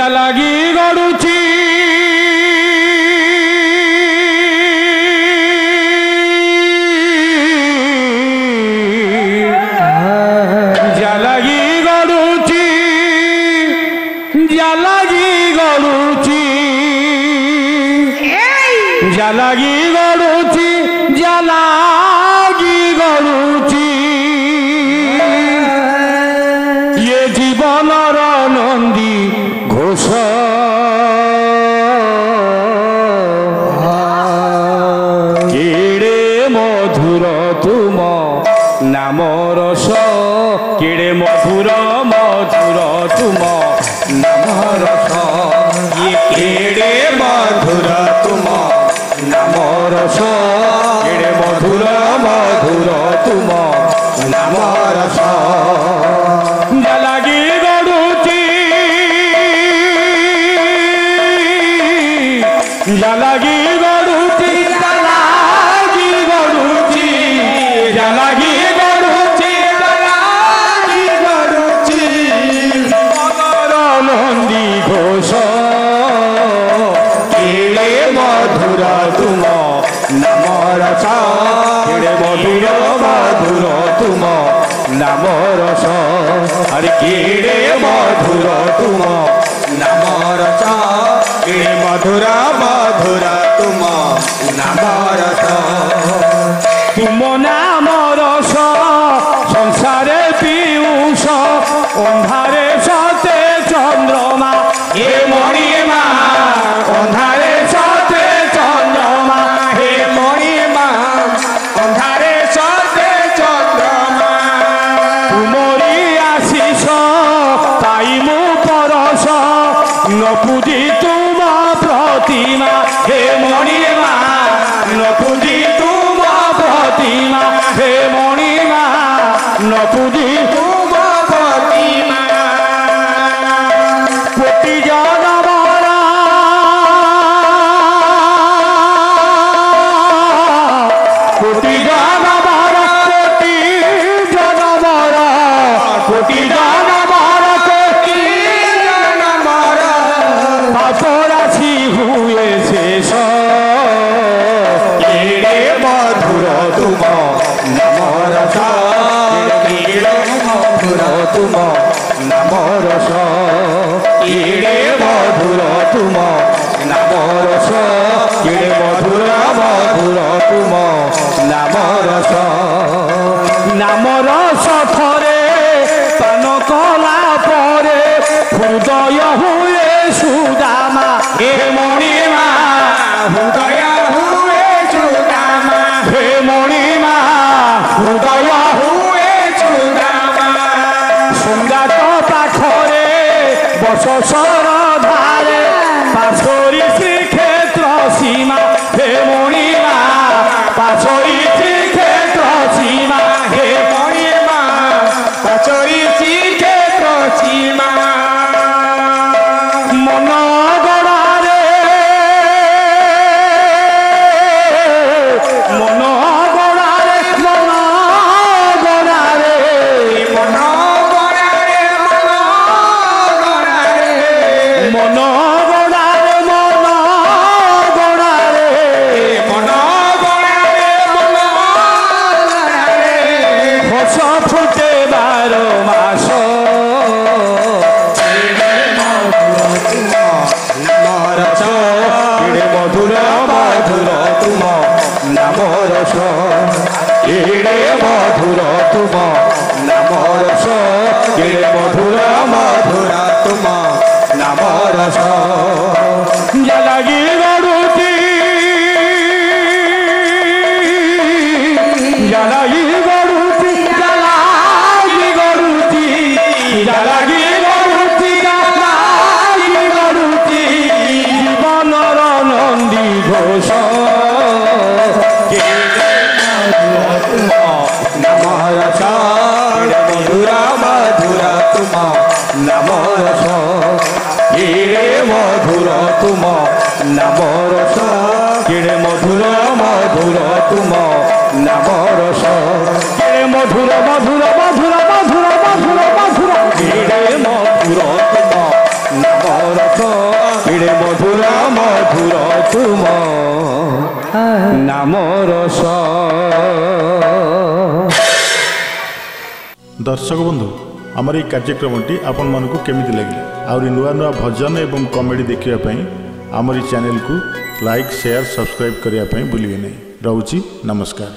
ଲାଗି ଗଡୁଛି লাগি গড়ুছি জালাগি গড়ুছি ইয়ে জীবনর নন্দী ঘোষ কেড়ে মধুর তুম নাম রস কেড়ে মধুর মধুর তুম নাম রস কেড়ে মধুর তুম নাম রস কেড়ে মধুর মধুর তুম নাম রস লাগি গড়ুছি লাগি গড়ুছি লাগি গড়ুছি লাগি গড়ুছি লাগি গড়ুছি মনর নন্দী ঘোষ কেড়ে মধুর তুম নাম রস কেড়ে মধুর মধুর তুম নাম রস আরে কেড়ে মধুর তুম নাম রস কেড়ে মধুর মধুর তুম নাম রস তুম নাম রস সংসারে পিউষ অন্ধারে সতে চন্দ্রমা এ মণিমা অন্ধারে সতে চন্দ্রমা হে মণিমা অন্ধারে সতে চন্দ্রমা তুমরি আশিস তাই মু পরশ ন পুজি তুম প্রতিমা হে মণিমা ন পুজি তুম প্রতিমা হে মণিমা ন পুজি তুম প্রতিমা কোটি জনমরা কোটি জনমরা কোটি জনমরা কোটি জনমরা কোটি জনমরা পাপরাশি হুয়ে শেষ কেড়ে মধুর তুম নাম রস কেড়ে মধুর তুম নাম রস কেড়ে মধুর তুম নাম রস কেড়ে মধুর মধুর তুম নাম রস নাম রস থরে পান কলা পরে হৃদয় হুয়ে সুদামা হে মণিমা হৃদয় হুয়ে সুদামা হে মণিমা হৃদয় হুয়ে সুদামা সংগাত পাখরে বস সরধারে পাশরি শ্রীক্ষেত্র সীমা হে মণিমা পাশরি শ্রীক্ষেত্র সীমা হে মণিমা পাশরি শ্রীক্ষেত্র সীমা মন গড়ারে মন গড়ারে মন গড়ারে মন গড়ারে মন গড়ারে মন গড়ারে মন গড়ারে মন গড়ারে মন গড়ারে হস ফুটে 12 মাস মধুর মধুর তুম নাম রস কেড়ে মধুর তুম নাম রস কেড়ে মধুর মধুর তুম নাম রস লাগি গড়ুছি লাগি গড়ুছি লাগি গড়ুছি লাগি গড়ুছি লাগি গড়ুছি জীবনর নন্দী ঘোষ কেড়ে মধুর তুম নাম রস মধুর মধুর তুম নাম রস কেড়ে মধুর তুম নাম রস কেড়ে মধুর মধুর তুম নাম রস কেড়ে মধুর মধুর মধুর মধুর মধুর মধুর কেড়ে মধুর তুম নাম রস नाम रस। दर्शक बंधु आमर ये कार्यक्रमटी आपण मानकु केमिति लगे आउरी नुआ नुआ भजन एवं कॉमेडी देखिया पई आमर चैनल को लाइक शेयर सब्सक्राइब करिया पई भूलिए नहीं। रहूची नमस्कार।